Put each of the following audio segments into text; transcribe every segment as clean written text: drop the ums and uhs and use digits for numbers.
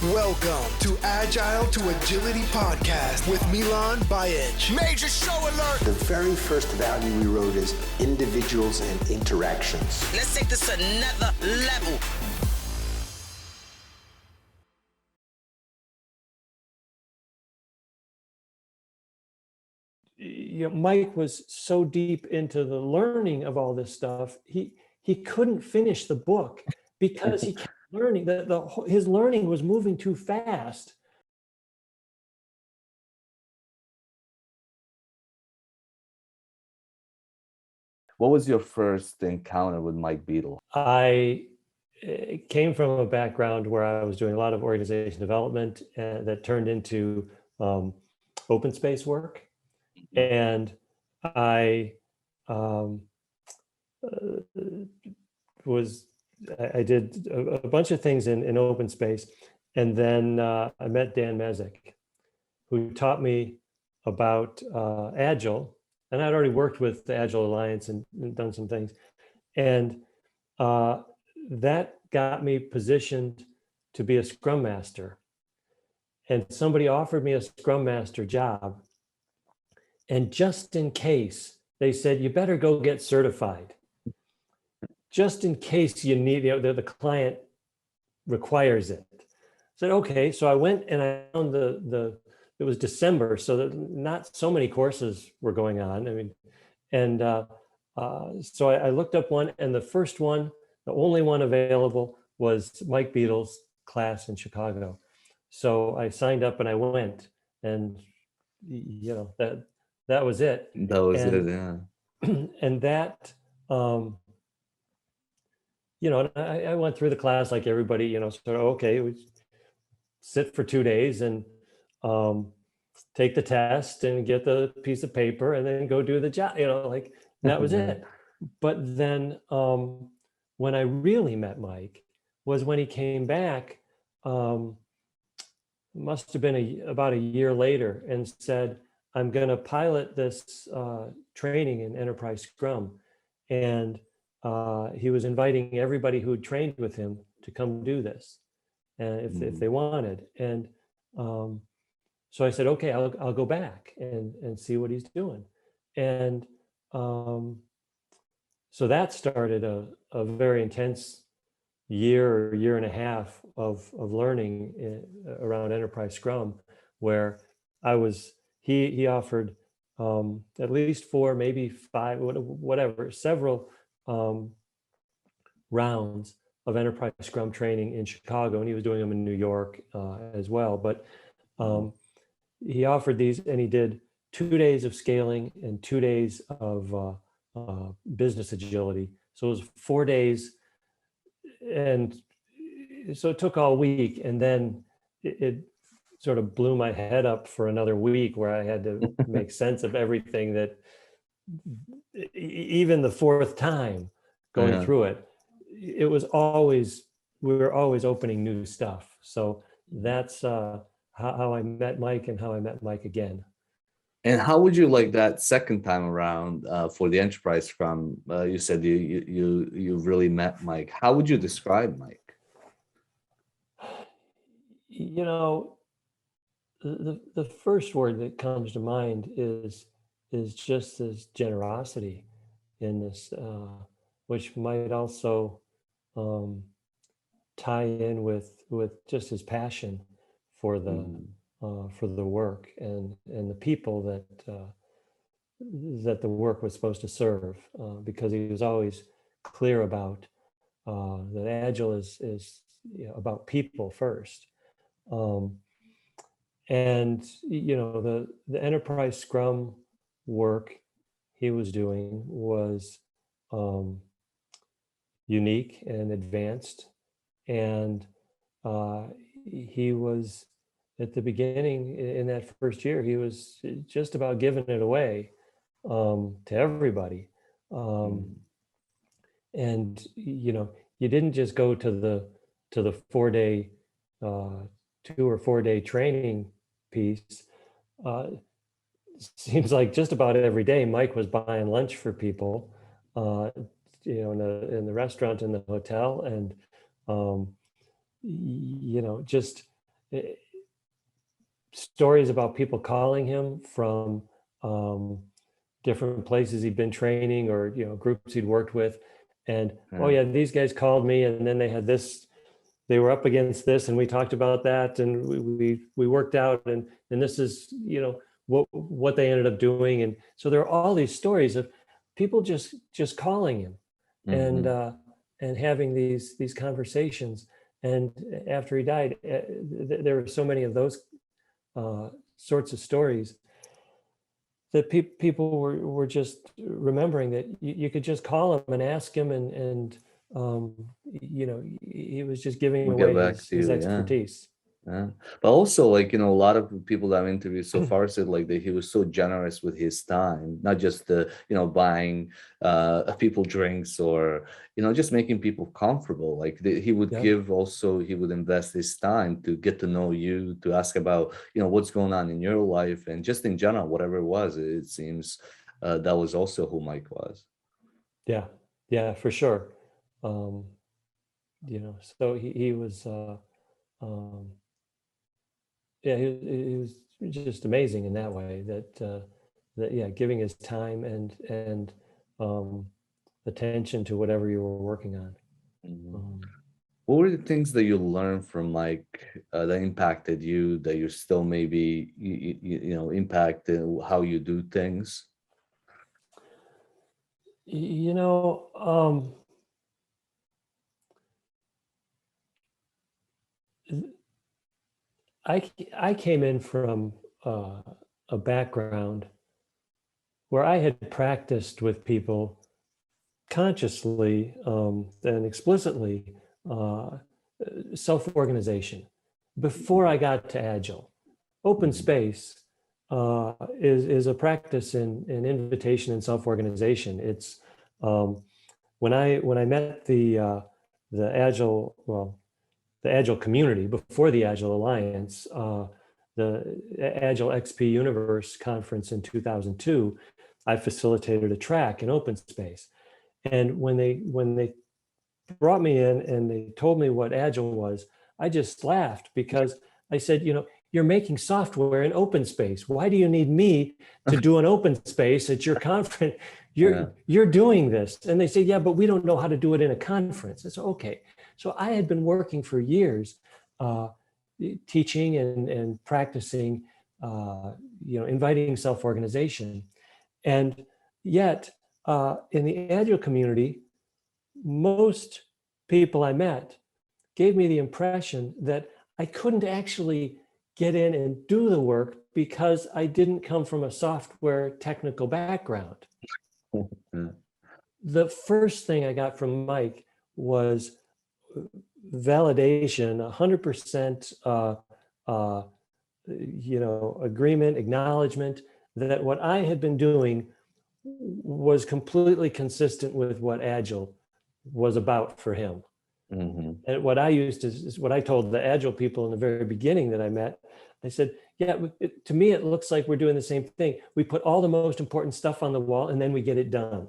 Welcome to Agile to Agility podcast with Miljan, Bajic. Major show alert! The very first value we wrote is individuals and interactions. Let's take this to another level. Mike was so deep into the learning of all this stuff, he couldn't finish the book because he kept learning. His learning was moving too fast. What was your first encounter with Mike Beedle? I came from a background where I was doing a lot of organization development that turned into open space work. And I did a bunch of things in open space. And then I met Dan Mezick, who taught me about Agile. And I'd already worked with the Agile Alliance and done some things. And that got me positioned to be a Scrum Master. And somebody offered me a Scrum Master job. And just in case, they said, you better go get certified. Just in case you need, the client requires it. I said, okay. So I went and I found it was December, so that not so many courses were going on. I mean, and so I looked up one, and the first one, the only one available, was Mike Beedle's class in Chicago. So I signed up and I went, and that was it. That was it, yeah. And that, I went through the class like everybody, sort of, okay, we sit for 2 days and take the test and get the piece of paper and then go do the job, that was it. But then when I really met Mike was when he came back, must have been about a year later, and said, I'm going to pilot this training in Enterprise Scrum. And he was inviting everybody who had trained with him to come do this, if they wanted. And so I said, okay, I'll go back and see what he's doing. And so that started a very intense year and a half of learning around Enterprise Scrum, where he offered at least 4, maybe 5, whatever, several rounds of Enterprise Scrum training in Chicago, and he was doing them in New York as well. But he offered these, and he did 2 days of scaling and 2 days of business agility. So it was 4 days, and so it took all week, and then it sort of blew my head up for another week, where I had to make sense of everything, that even the 4th time going through it, we were always opening new stuff. So that's how I met Mike and how I met Mike again. And how would you like that second time around for the Enterprise Scrum? You said you really met Mike. How would you describe Mike? The first word that comes to mind is just this generosity in this, which might also tie in with just his passion for the work and the people that the work was supposed to serve, because he was always clear about that Agile is about people first. And the Enterprise Scrum work he was doing was unique and advanced, and he was, at the beginning, in that first year, he was just about giving it away to everybody. And you didn't just go to the 4-day 2 or 4 day training piece. Seems like just about every day Mike was buying lunch for people, in the restaurant, in the hotel, and just eh, stories about people calling him from different places he'd been training, or groups he'd worked with, and oh yeah, these guys called me, and then they had this, they were up against this, and we talked about that, and we worked out, and this is what they ended up doing. And so there are all these stories of people just calling him, and having these conversations. And after he died, there were so many of those sorts of stories that people were just remembering, that you could just call him and ask him, and he was just giving We'll get away back to his you, expertise. yeah. But also, like, a lot of people that I've interviewed so far said like that he was so generous with his time, not just the, buying people drinks, or, just making people comfortable. Like he would Yeah. give, also he would invest his time to get to know you, to ask about, what's going on in your life, and just in general, whatever it was, it seems that was also who Mike was. Yeah, for sure. So he was, yeah, he was just amazing in that way, that yeah, giving his time and attention to whatever you were working on. Mhm. What were the things that you learned from Mike that impacted you, that you still maybe impact how you do things? You know, I came in from a background where I had practiced with people consciously and explicitly self-organization before I got to Agile. Open space is a practice in invitation and self-organization. It's when I met the Agile, the Agile community before the Agile Alliance, the Agile XP Universe conference in 2002, I facilitated a track in open space. And when they brought me in and they told me what Agile was, I just laughed, because I said, you're making software in open space. Why do you need me to do an open space at your conference? You're doing this. And they said, yeah, but we don't know how to do it in a conference. I said, okay. So I had been working for years, teaching and practicing, inviting self-organization. And yet, in the Agile community, most people I met gave me the impression that I couldn't actually get in and do the work because I didn't come from a software technical background. Yeah. The first thing I got from Mike was validation, 100% agreement, acknowledgement that what I had been doing was completely consistent with what Agile was about for him. And what I used is what I told the Agile people in the very beginning that I met. I said, yeah, to me, it looks like we're doing the same thing. We put all the most important stuff on the wall and then we get it done.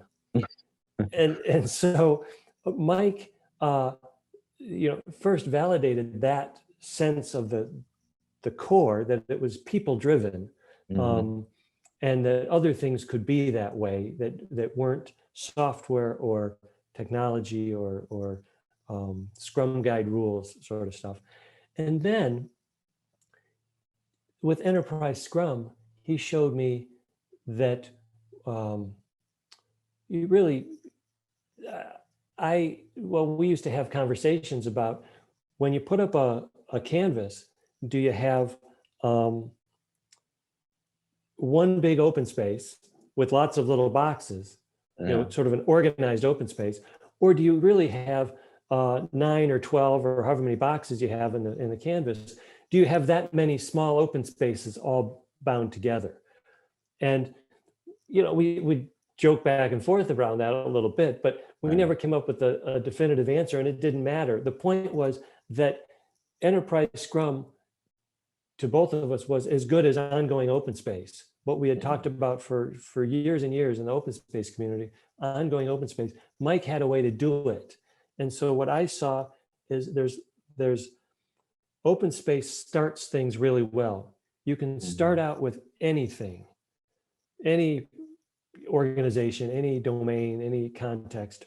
and so Mike, first validated that sense of the core, that it was people driven, and that other things could be that way, that weren't software or technology or Scrum guide rules sort of stuff. And then with Enterprise Scrum, he showed me that you really, we used to have conversations about, when you put up a canvas, do you have one big open space with lots of little boxes, sort of an organized open space, or do you really have 9 or 12 or however many boxes you have in the canvas? Do you have that many small open spaces all bound together? And we joke back and forth around that a little bit, but we never came up with a definitive answer, and it didn't matter. The point was that Enterprise Scrum, to both of us, was as good as ongoing open space. What we had talked about for years and years in the open space community, ongoing open space. Mike had a way to do it. And so what I saw is there's open space starts things really well. You can start out with anything, any organization, any domain, any context,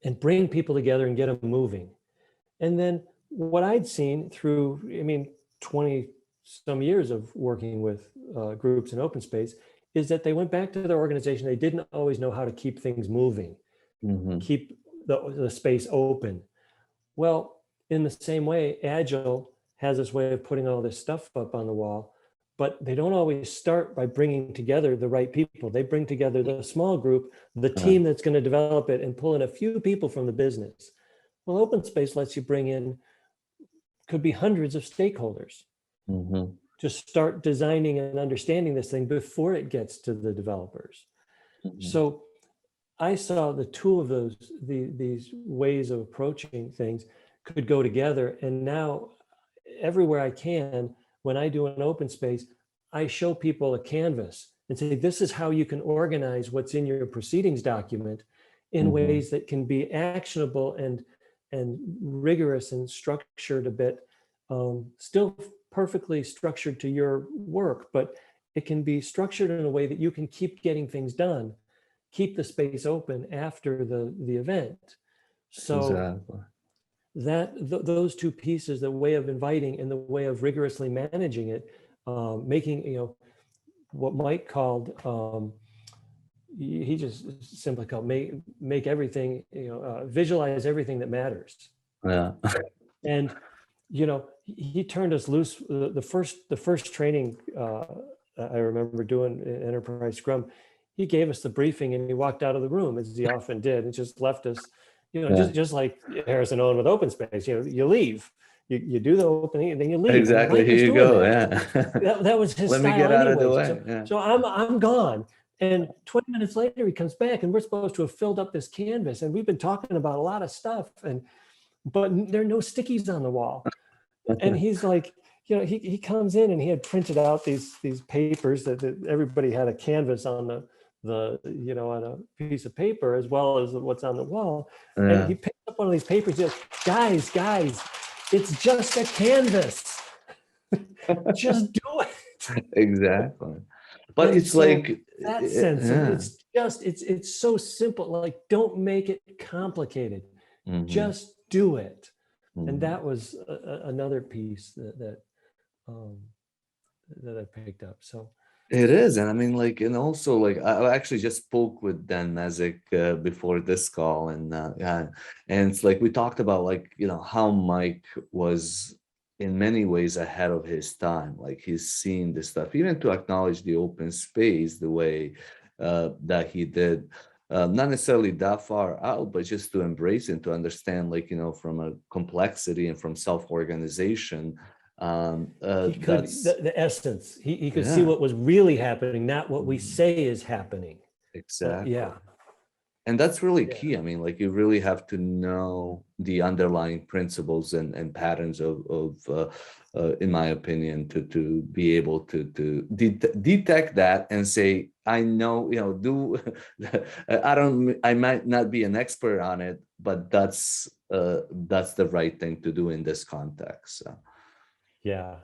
and bring people together and get them moving. And then what I'd seen through, 20 some years of working with groups in open space is that they went back to their organization. They didn't always know how to keep things moving, keep the space open. Well, in the same way, Agile has this way of putting all this stuff up on the wall, but they don't always start by bringing together the right people. They bring together the small group, the team that's going to develop it, and pull in a few people from the business. Well, open space lets you bring in, could be hundreds of stakeholders. Just start designing and understanding this thing before it gets to the developers. So I saw the two of those, these ways of approaching things could go together. And now everywhere I can, when I do an open space, I show people a canvas and say, this is how you can organize what's in your proceedings document in ways that can be actionable and rigorous and structured a bit, still perfectly structured to your work, but it can be structured in a way that you can keep getting things done, keep the space open after the event. So those two pieces, the way of inviting and the way of rigorously managing it, making, what Mike called, he just simply called make everything, visualize everything that matters. Yeah. And, he turned us loose. The first training I remember doing in Enterprise Scrum, he gave us the briefing and he walked out of the room, as he often did, and just left us, just like Harrison Owen with open space. You leave, you do the opening, and then you leave. Exactly. Here you go. That was his Let style. me get out of the anyways. way. So I'm gone. And 20 minutes later, he comes back, and we're supposed to have filled up this canvas, and we've been talking about a lot of stuff, but there are no stickies on the wall. And he's like, he comes in and he had printed out these papers that everybody had a canvas on on a piece of paper as well as what's on the wall. And he picked up one of these papers. He goes, guys, it's just a canvas. Just do it. Exactly. But And it's so like that sense. It's so simple. Like, don't make it complicated. Just do it. And that was another piece that I picked up. So it is. And and also I actually just spoke with Dan Mezek before this call, and it's like we talked about how Mike was in many ways ahead of his time. Like, he's seen this stuff, even to acknowledge the open space the way that he did. Not necessarily that far out, but just to embrace and to understand, from a complexity and from self-organization. he could, the essence, he could see what was really happening, not what we say is happening. Exactly. Yeah. And that's really key. You really have to know the underlying principles and patterns of in my opinion, to be able to detect that and say, I know, I might not be an expert on it, but that's the right thing to do in this context. So. Yeah.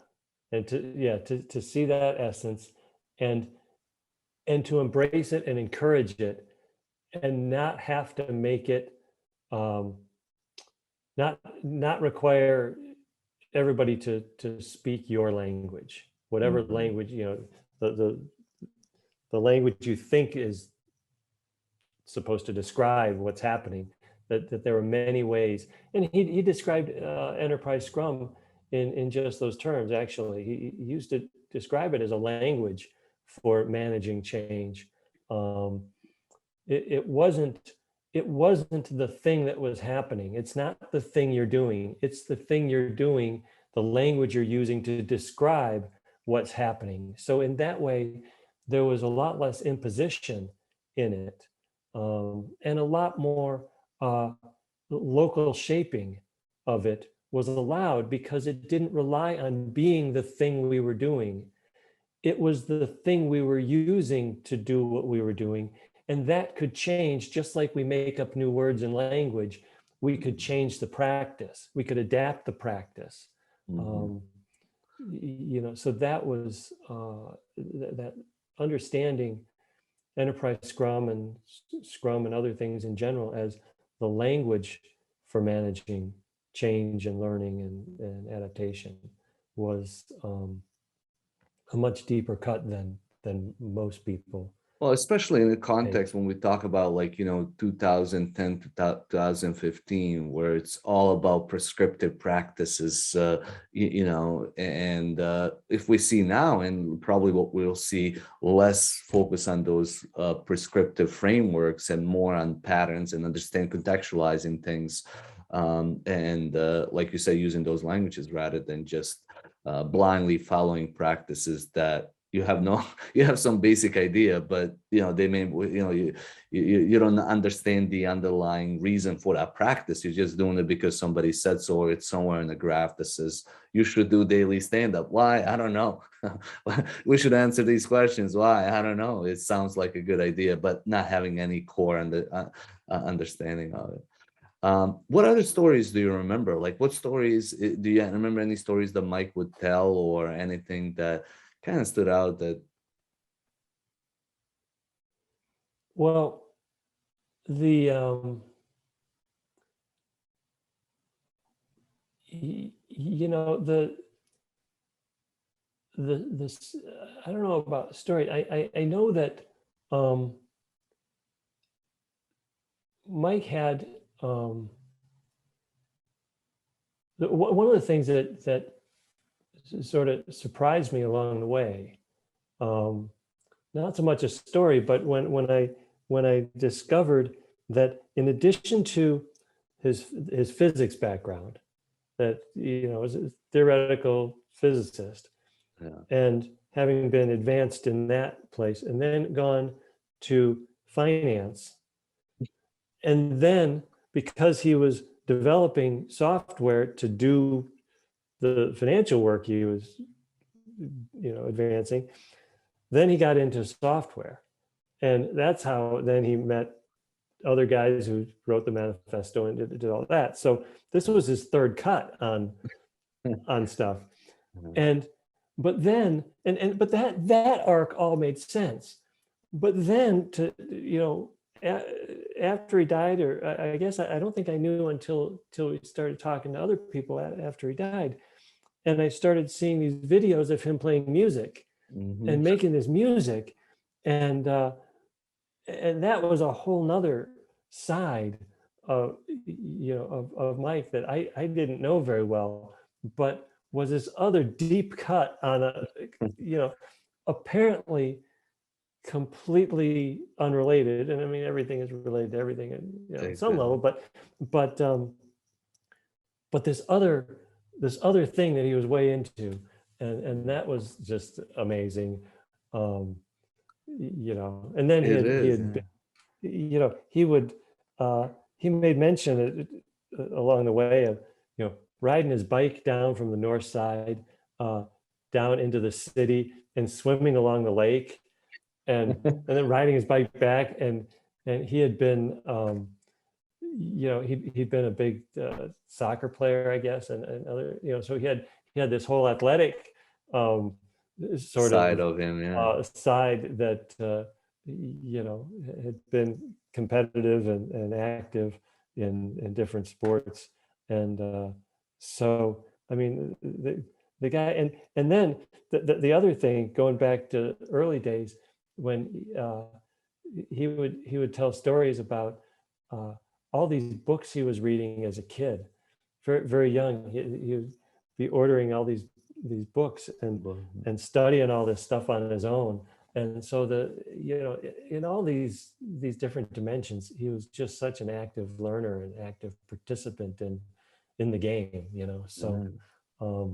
And to see that essence and to embrace it and encourage it, and not have to make it, not require everybody to speak your language, whatever language, the language you think is supposed to describe what's happening, that there are many ways. And he described Enterprise Scrum in just those terms. Actually, he used to describe it as a language for managing change. It wasn't the thing that was happening. It's not the thing you're doing. It's the thing you're doing, the language you're using to describe what's happening. So in that way, there was a lot less imposition in it, and a lot more local shaping of it was allowed, because it didn't rely on being the thing we were doing. It was the thing we were using to do what we were doing. And that could change, just like we make up new words in language. We could change the practice. We could adapt the practice. Mhm. So that was that understanding enterprise Scrum and other things in general as the language for managing change and learning and adaptation was a much deeper cut than most people Well, especially in the take. context when we talk about, like, 2010 to 2015, where it's all about prescriptive practices, and if we see now, and probably what we'll see, less focus on those prescriptive frameworks and more on patterns and understand contextualizing things, and like you say, using those languages rather than just blindly following practices that you have no you have some basic idea, but they may, you don't understand the underlying reason for that practice. You're just doing it because somebody said so, or it's somewhere in the graph that says you should do daily stand-up. Why? I don't know. We should answer these questions. Why? I don't know. It sounds like a good idea, but not having any core understanding of it. What other stories do you remember? Like, what stories do you remember? Any stories that Mike would tell, or anything that kind of stood out that? Well, the this I don't know about story. I know that um, Mike had one of the things that sort of surprised me along the way. Um, Not so much a story, but when I discovered that in addition to his physics background, that was a theoretical physicist, Yeah. and having been advanced in that place, and then gone to finance, and then because he was developing software to do the financial work he was advancing, then he got into software, and that's how then he met other guys who wrote the manifesto and did all that. So this was his third cut on stuff. Mhm. And but then but that arc all made sense. But then after he died, or I guess I don't think I knew until we started talking to other people after he died, and I started seeing these videos of him playing music Mhm. and making this music, and that was a whole nother side of of Mike that I didn't know very well, but was this other deep cut on a apparently completely unrelated. And I mean, everything is related to everything at some level, Exactly. but but this other thing that he was way into, and that was just amazing. um and then It he is. had Yeah. been, he would he made mention along the way of riding his bike down from the north side down into the city and swimming along the lake, and then riding his bike back, and he had been he'd been a big soccer player, I guess, and other, so he had this whole athletic um sort Side of of him, yeah. side that had been competitive and active in different sports. And so I mean, the guy, and then the other thing, going back to early days when he would tell stories about uh, all these books he was reading as a kid, very very young. He would be ordering all these books But and studying all this stuff on his own. And so in all these different dimensions, he was just such an active learner and active participant in the game. So yeah. um,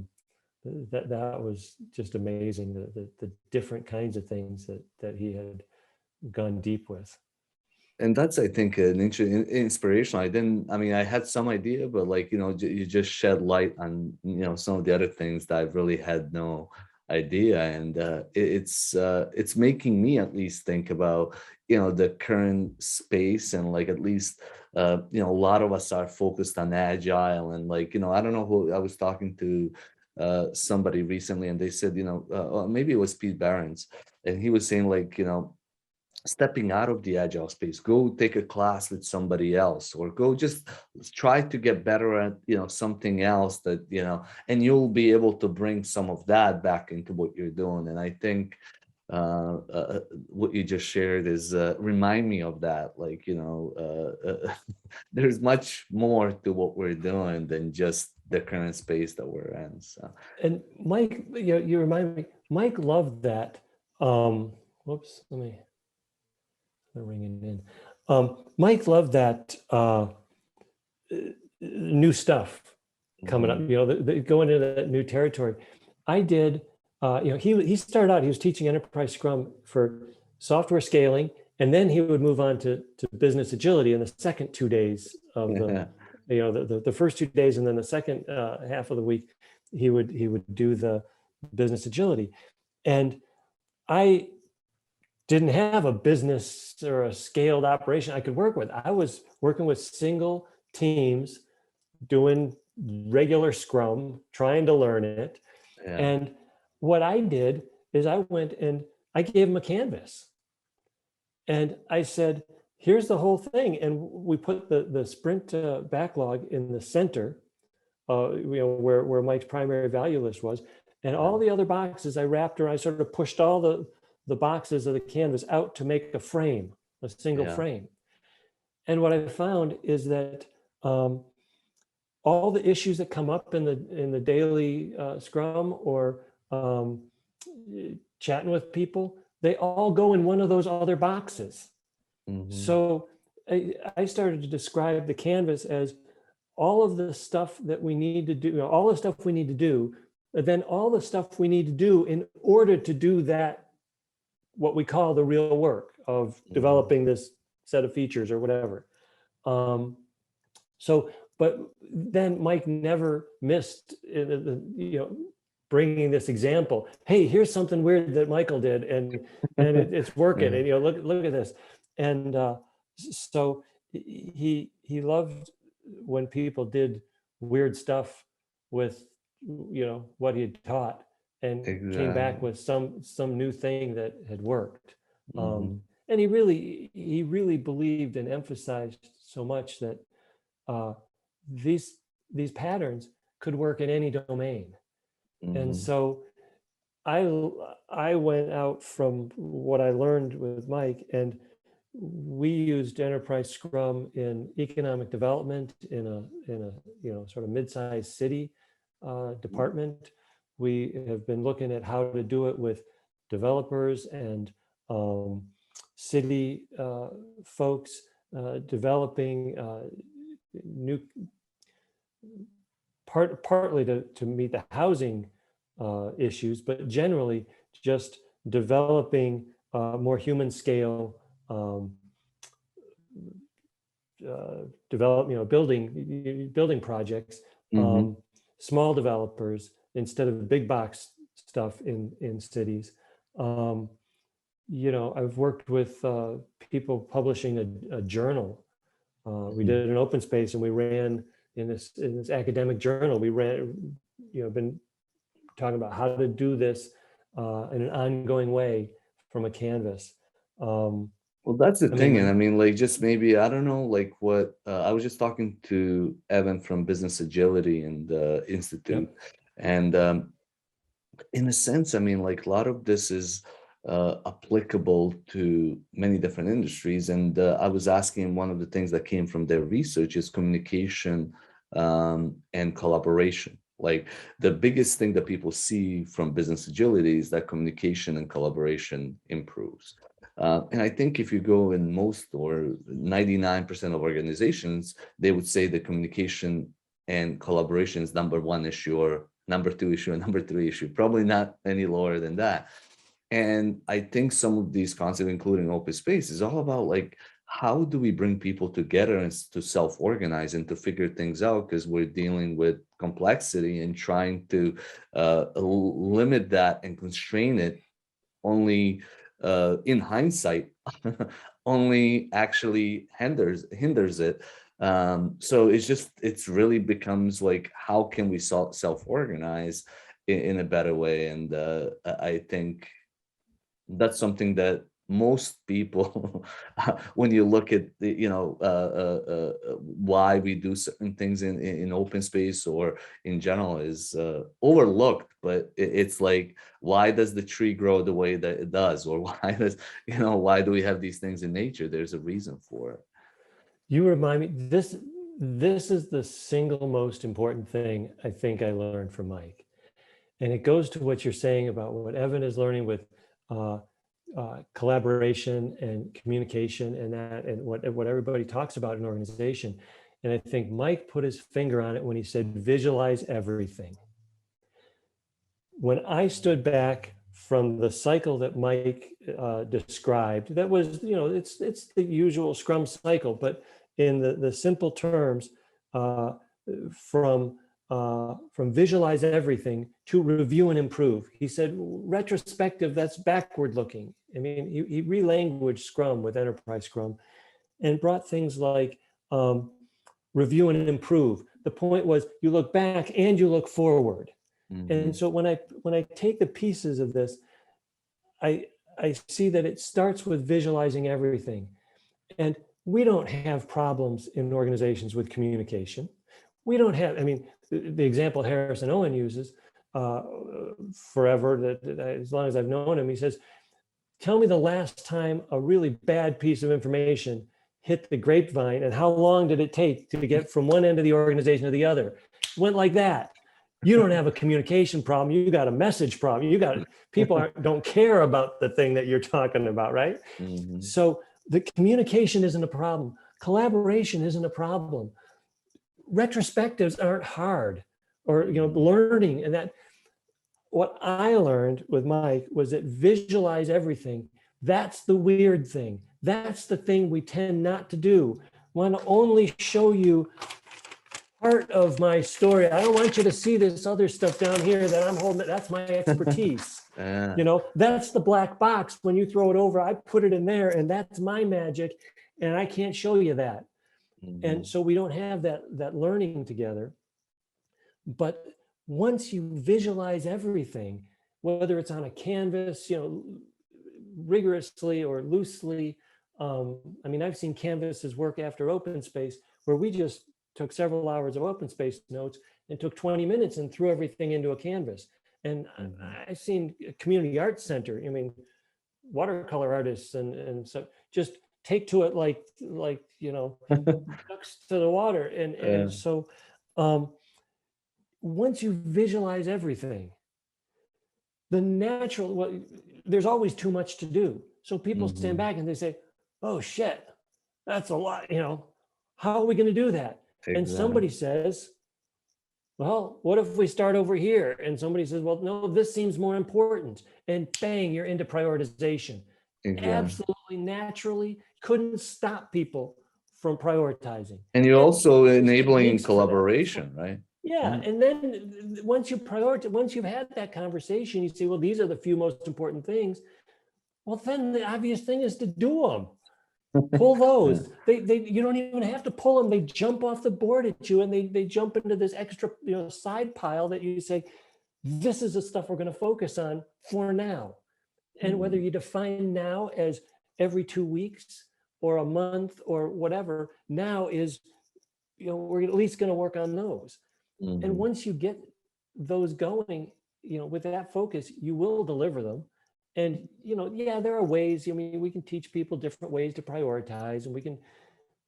that was just amazing, the different kinds of things that he had gone deep with. And that's, I think, an interesting inspiration. I mean, I had some idea, but, like, you just shed light on some of the other things that I really had no idea. And it's making me at least think about the current space, and, like, at least a lot of us are focused on agile, and, like, I don't know who I was talking to somebody recently, and they said, maybe it was Pete Barons, and he was saying like, stepping out of the agile space, go take a class with somebody else, or go just try to get better at something else that and you'll be able to bring some of that back into what you're doing. And I think what you just shared is remind me of that, like there's much more to what we're doing than just the current space that we're in. So, And Mike, you remind me, Mike loved that. Whoops, let me ring it in. Mike loved that new stuff coming up, going into that new territory. I did, he started out, he was teaching enterprise scrum for software scaling, and then he would move on to business agility in the second 2 days of the first 2 days, and then the second half of the week, he would do the business agility. And I didn't have a business or a scaled operation I could work with. I was working with single teams, doing regular Scrum, trying to learn it. yeah. And what I did is I went and I gave him a canvas. And I said, here's the whole thing. And we put the sprint backlog in the center, where Mike's primary value list was. And all the other boxes I wrapped around, I sort of pushed all the boxes of the canvas out to make a frame, a single frame. And what I found is that all the issues that come up in the daily Scrum or chatting with people, they all go in one of those other boxes. Mm-hmm. So I started to describe the canvas as all of the stuff that we need to do, all the stuff we need to do, and then all the stuff we need to do in order to do that, what we call the real work of developing this set of features or whatever. But then Mike never missed, bringing this example. Hey, here's something weird that Michael did, and it's working. And look at this. And so he loved when people did weird stuff with what he had taught, and came back with some new thing that had worked. And he really believed and emphasized so much that these patterns could work in any domain. And so I went out from what I learned with Mike, and we used enterprise Scrum in economic development in a sort of mid-sized city department. We have been looking at how to do it with developers and city folks, developing new, partly to meet the housing issues, but generally just developing more human scale, building projects, small developers instead of big box stuff in cities. I've worked with people publishing a journal. We did an open space, and we ran in this academic journal. We ran, been talking about how to do this in an ongoing way from a canvas. Well, that's the thing. And I mean, like, just maybe, I don't know, like what, I was just talking to Evan from Business Agility and the Institute. Yep. And in a sense, I mean, like a lot of this is applicable to many different industries. And I was asking, one of the things that came from their research is communication and collaboration. Like the biggest thing that people see from business agility is that communication and collaboration improves. And I think if you go in most or 99% of organizations, they would say that communication and collaboration is number one issue, or number two issue, and number three issue, probably not any lower than that. And I think some of these concepts, including open space, is all about like, how do we bring people together and to self-organize and to figure things out? Because we're dealing with complexity and trying to limit that and constrain it only in hindsight, only actually hinders it. So it's really becomes like, how can we self-organize in a better way? And I think that's something that most people, when you look at the, why we do certain things in open space or in general, is overlooked. But it's like, why does the tree grow the way that it does? Or why does, why do we have these things in nature? There's a reason for it. You remind me, this is the single most important thing I think I learned from Mike. And it goes to what you're saying about what Evan is learning with collaboration and communication, and what everybody talks about in organization. And I think Mike put his finger on it when he said, visualize everything. When I stood back from the cycle that Mike described, that was, it's the usual Scrum cycle, but in the simple terms, from visualize everything to review and improve. He said, retrospective, that's backward looking. I mean, he relanguaged Scrum with Enterprise Scrum and brought things like review and improve. The point was, you look back and you look forward. And so when I take the pieces of this, I see that it starts with visualizing everything. And we don't have problems in organizations with communication. We don't have, I mean, the example Harrison Owen uses forever, that as long as I've known him, he says, tell me the last time a really bad piece of information hit the grapevine, and how long did it take to get from one end of the organization to the other? It went like that. You don't have a communication problem. You got a message problem. You got people don't care about the thing that you're talking about, right? So the communication isn't a problem. Collaboration isn't a problem. Retrospectives aren't hard, or learning. And that, what I learned with Mike was that visualize everything. That's the weird thing. That's the thing we tend not to do. I want to only show you part of my story. I don't want you to see this other stuff down here that I'm holding. That's my expertise. That's the black box. When you throw it over, I put it in there, and that's my magic, and I can't show you that. And so we don't have that learning together. But once you visualize everything, whether it's on a canvas, rigorously or loosely, I mean, I've seen canvases work after open space, where we just took several hours of open space notes and took 20 minutes and threw everything into a canvas. And I've seen a community arts center, I mean, watercolor artists and so just take to it like ducks to the water. And so once you visualize everything, there's always too much to do. So people stand back and they say, oh shit, that's a lot, how are we going to do that? Exactly. And somebody says, well, what if we start over here? And somebody says, well, no, this seems more important. And bang, you're into prioritization. Exactly. Absolutely, naturally, couldn't stop people from prioritizing. And you're also enabling collaboration, right? Yeah. And then once you prioritize, once you've had that conversation, you say, well, these are the few most important things. Well, then the obvious thing is to do them. Pull those. You don't even have to pull them. They jump off the board at you, and they jump into this extra side pile that you say, this is the stuff we're going to focus on for now. And whether you define now as every 2 weeks or a month or whatever, now is, we're at least going to work on those. And once you get those going, with that focus, you will deliver them. And, there are ways, we can teach people different ways to prioritize, and we can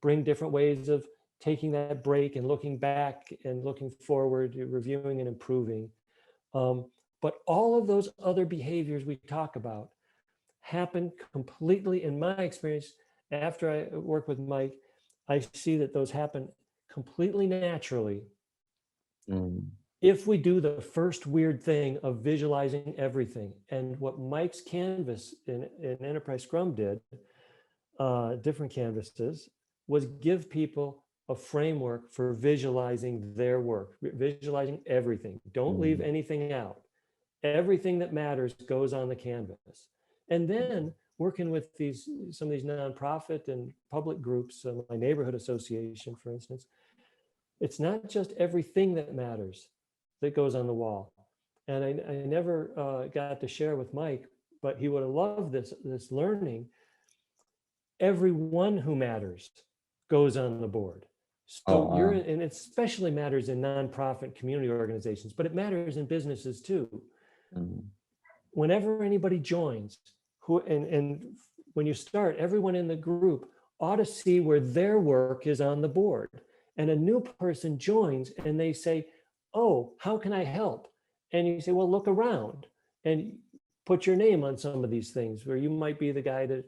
bring different ways of taking that break and looking back and looking forward, reviewing and improving. But all of those other behaviors we talk about happen completely, in my experience, after I work with Mike, I see that those happen completely naturally. If we do the first weird thing of visualizing everything. And what Mike's canvas in Enterprise Scrum did, different canvases, was give people a framework for visualizing their work, visualizing everything. Don't leave anything out. Everything that matters goes on the canvas. And then working with some of these nonprofit and public groups, my neighborhood association, for instance, it's not just everything that matters that goes on the wall. And I never got to share with Mike, but he would have loved this learning. Everyone who matters goes on the board. So Oh, and it especially matters in nonprofit community organizations, but it matters in businesses too. mhm. Whenever anybody joins, and when you start, everyone in the group ought to see where their work is on the board. And a new person joins and they say, oh, how can I help? And you say, well, look around and put your name on some of these things where you might be the guy to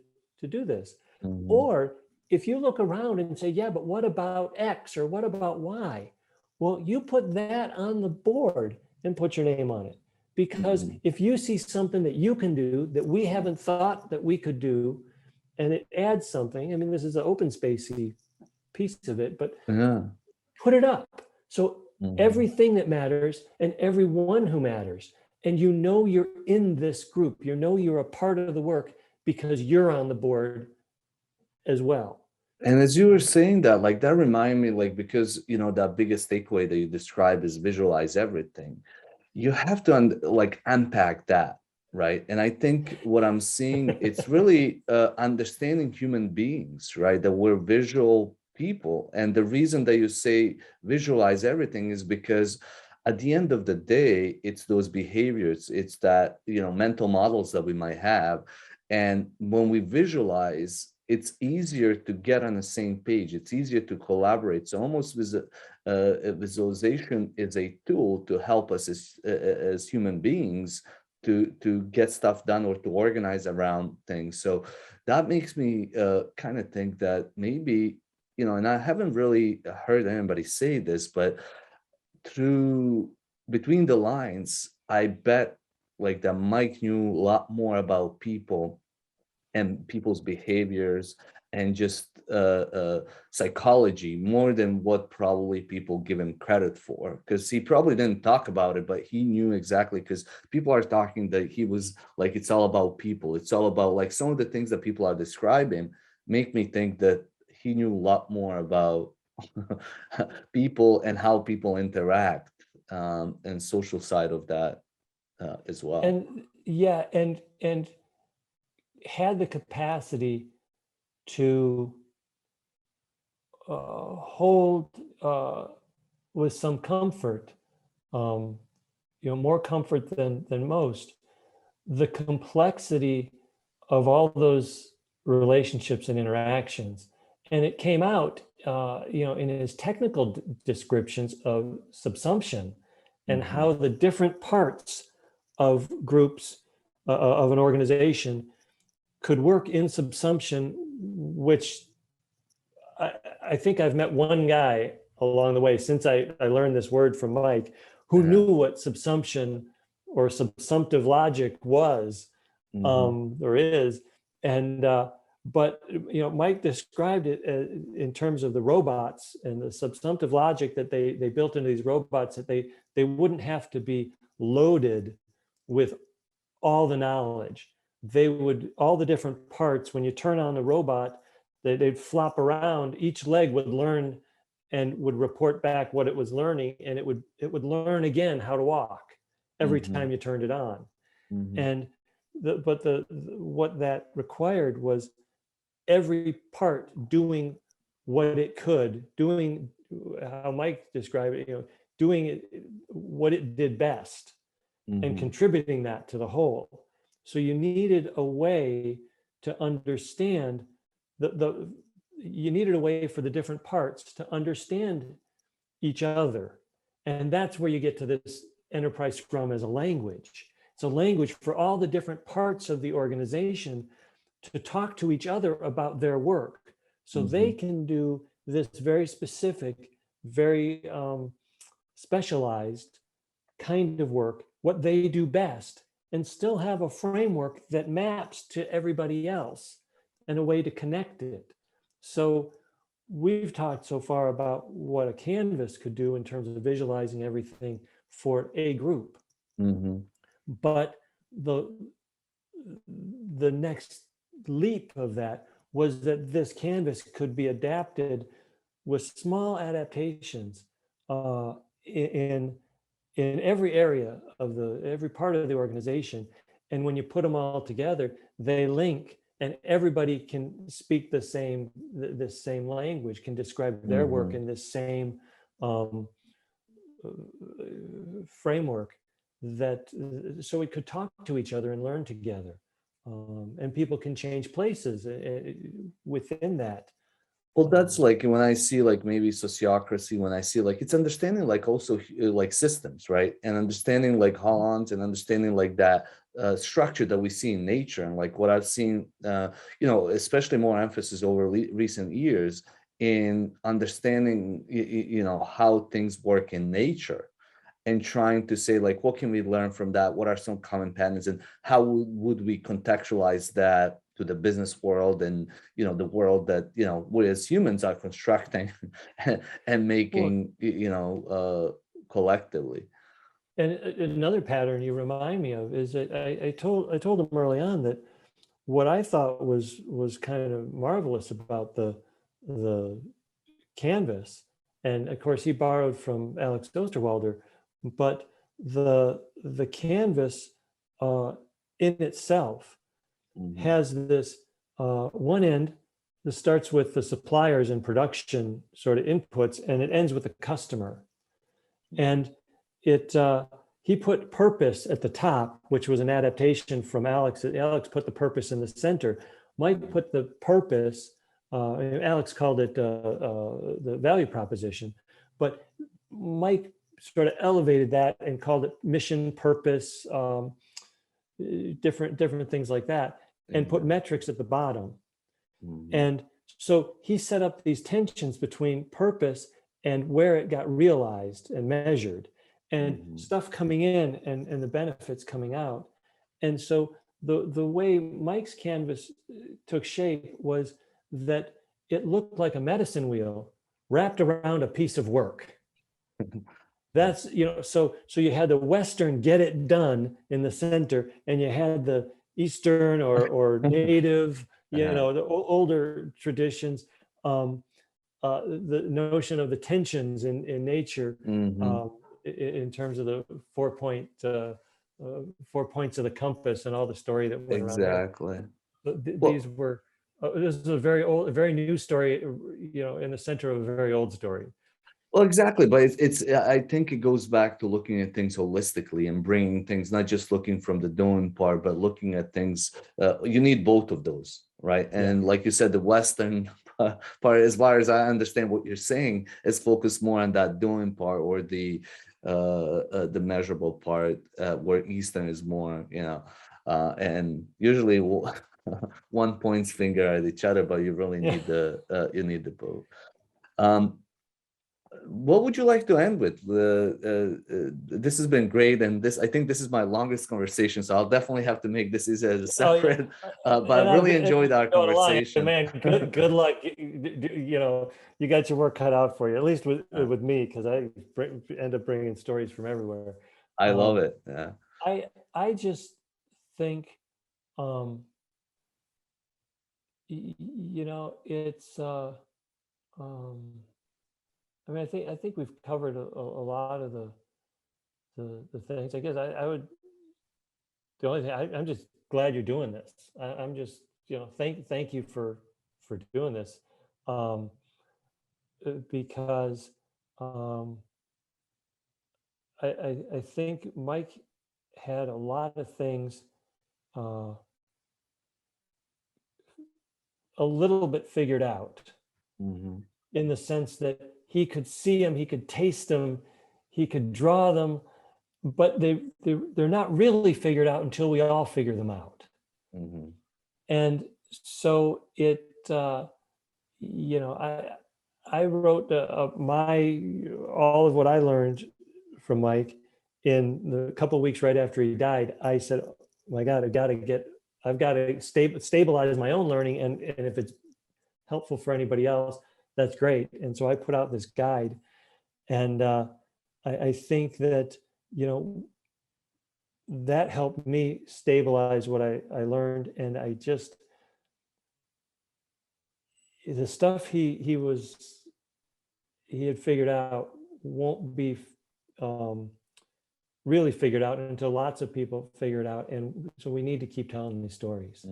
do this. Mhm. Or if you look around and say, yeah, but what about X or what about Y? Well, you put that on the board and put your name on it. Because if you see something that you can do that we haven't thought that we could do, and it adds something, I mean, this is an open spacey piece of it, but Yeah. put it up. So Mhm. everything that matters and everyone who matters, and you know you're in this group, you know you're a part of the work because you're on the board as well. And as you were saying that, like that reminded me, like, because that biggest takeaway that you describe is visualize everything. You have to like unpack that, right? And I think what I'm seeing, it's really understanding human beings, right? That we're visual people. And the reason that you say visualize everything is because at the end of the day, it's those behaviors, it's that, mental models that we might have. And when we visualize, it's easier to get on the same page. It's easier to collaborate. So almost visualization is a tool to help us as human beings to get stuff done or to organize around things. So that makes me kind of think that maybe, and I haven't really heard anybody say this, but through between the lines, I bet like that Mike knew a lot more about people and people's behaviors and just psychology more than what probably people give him credit for, because he probably didn't talk about it, but he knew exactly, because people are talking that he was like, it's all about people, it's all about, like, some of the things that people are describing make me think that he knew a lot more about people and how people interact, and social side of that as well. And yeah, and had the capacity to hold with some comfort, more comfort than most, the complexity of all those relationships and interactions. And it came out, in his technical descriptions of subsumption and how the different parts of groups of an organization could work in subsumption, which I think I've met one guy along the way since I learned this word from Mike, who knew what subsumption or subsumptive logic was, or is. And but Mike described it in terms of the robots and the subsumptive logic that they built into these robots, that they wouldn't have to be loaded with all the knowledge. They would, all the different parts, when you turn on the robot, they'd flop around, each leg would learn and would report back what it was learning, and it would learn again how to walk every time you turned it on. And what that required was every part doing what it could, doing how Mike described it, doing it what it did best, and contributing that to the whole. So you needed a way to understand you needed a way for the different parts to understand each other. And that's where you get to this enterprise scrum as a language. It's a language for all the different parts of the organization to talk to each other about their work. So they can do this very specific, very specialized kind of work, what they do best, and still have a framework that maps to everybody else and a way to connect it. So we've talked so far about what a canvas could do in terms of visualizing everything for a group. But the next leap of that was that this canvas could be adapted with small adaptations in every area of every part of the organization. And when you put them all together, they link, and everybody can speak the same language, can describe their work in this same framework, that so we could talk to each other and learn together. And people can change places within that. Well, that's like when I see like maybe sociocracy, when I see like it's understanding like also like systems, right? And understanding like Holland and understanding like that structure that we see in nature. And like what I've seen, especially more emphasis over recent years in understanding, how things work in nature, and trying to say like, what can we learn from that? What are some common patterns, and how would we contextualize that to the business world and, the world that, we as humans are constructing and making, collectively. And another pattern you remind me of is that I told him early on that what I thought was kind of marvelous about the canvas, and of course he borrowed from Alex Osterwalder, but the canvas in itself has this one end that starts with the suppliers and production sort of inputs, and it ends with the customer. And he put purpose at the top, which was an adaptation from Alex. Alex put the purpose in the center. Mike put the purpose, Alex called it the value proposition, but Mike sort of elevated that and called it mission, purpose, different things like that, and put metrics at the bottom. And so he set up these tensions between purpose and where it got realized and measured, and stuff coming in and the benefits coming out. And so the way Mike's canvas took shape was that it looked like a medicine wheel wrapped around a piece of work. That's, so you had the Western get it done in the center, and you had the Eastern or native, the older traditions, the notion of the tensions in nature, in terms of the 4 points of the compass and all the story that went around there. Exactly. These were, this is a very new story, in the center of a very old story. Well, exactly, but it's I think it goes back to looking at things holistically and bringing things, not just looking from the doing part, but looking at things. You need both of those, right? And like you said, the Western part, as far as I understand what you're saying, is focused more on that doing part, or the measurable part, where Eastern is more, and usually one points finger at each other, but you really need the both. What would you like to end with? This has been great, and I think this is my longest conversation, so I'll definitely have to make this as a separate. But I really enjoyed our conversation. Man, good luck. You got your work cut out for you, at least with me, because I end up bringing stories from everywhere. I love it. Yeah. I just think, it's. I mean, I think we've covered a lot of the things. I guess I would. The only thing I'm just glad you're doing this. I'm just thank you for doing this, because I think Mike had a lot of things a little bit figured out, in the sense that he could see them, he could taste them, he could draw them, but they're not really figured out until we all figure them out. And so it, I wrote all of what I learned from Mike in the couple of weeks right after he died. I said, oh my God, I've got to stabilize my own learning, and if it's helpful for anybody else, that's great. And so I put out this guide, and I think that, that helped me stabilize what I learned. And I just, the stuff he had figured out won't be really figured out until lots of people figure it out. And so we need to keep telling these stories.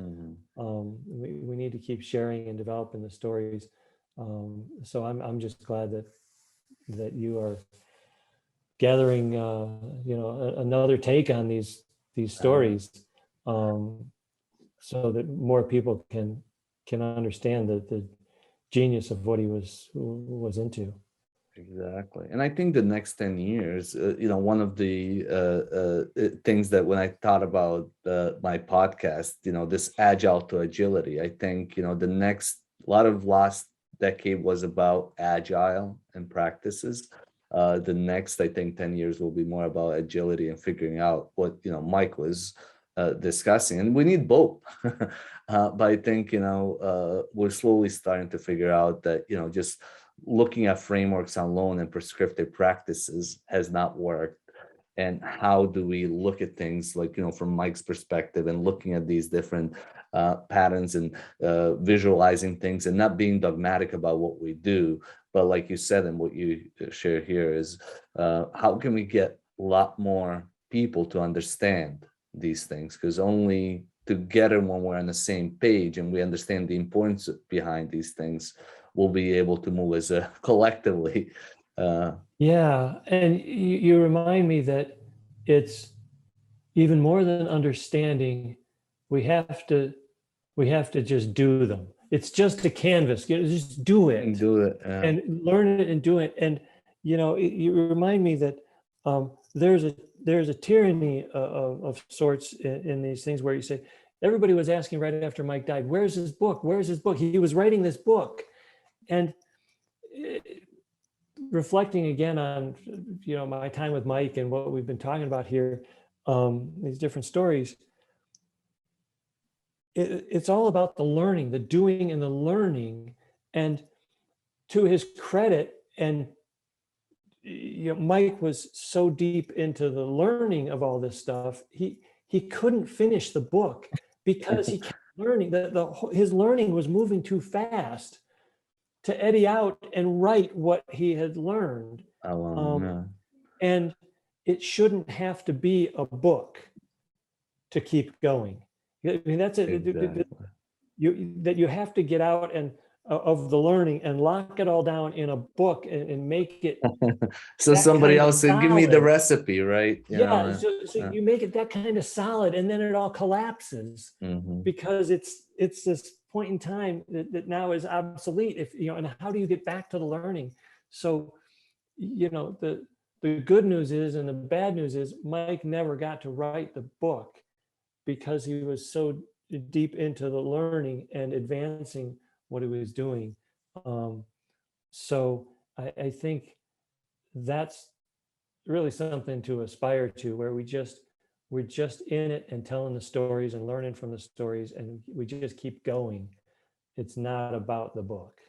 We need to keep sharing and developing the stories. So I'm just glad that you are gathering, another take on these stories, so that more people can understand the genius of what he was into. Exactly. And I think the next 10 years, one of the things that when I thought about my podcast, this agile to agility, I think, the next lot of last decade was about agile and practices. The next, I think, 10 years will be more about agility and figuring out what, Mike was discussing. And we need both. But I think, we're slowly starting to figure out that, just looking at frameworks alone and prescriptive practices has not worked. And how do we look at things like, from Mike's perspective and looking at these different patterns and visualizing things and not being dogmatic about what we do. But like you said, and what you share here is how can we get a lot more people to understand these things? Because only together, when we're on the same page and we understand the importance behind these things, we'll be able to move as a collectively. Yeah, and you remind me that it's even more than understanding. We have to just do them. It's just a canvas. Just do it. Do it. And learn it and do it. And you remind me that there's a tyranny of sorts in these things where you say everybody was asking right after Mike died, "Where's his book? Where's his book?" He was writing this book, and reflecting again on my time with Mike and what we've been talking about here, these different stories. It's all about the learning, the doing and the learning. And to his credit, and Mike was so deep into the learning of all this stuff, he couldn't finish the book because he kept learning. His learning was moving too fast to edit out and write what he had learned. And it shouldn't have to be a book to keep going. I mean, that's it. Exactly. You have to get out and of the learning and lock it all down in a book and make it so somebody else can give me the recipe, right? So you make it that kind of solid, and then it all collapses because it's this point in time that now is obsolete. And how do you get back to the learning? So the good news is, and the bad news is, Mike never got to write the book because he was so deep into the learning and advancing what he was doing. So I think that's really something to aspire to, where we're just in it and telling the stories and learning from the stories, and we just keep going. It's not about the book.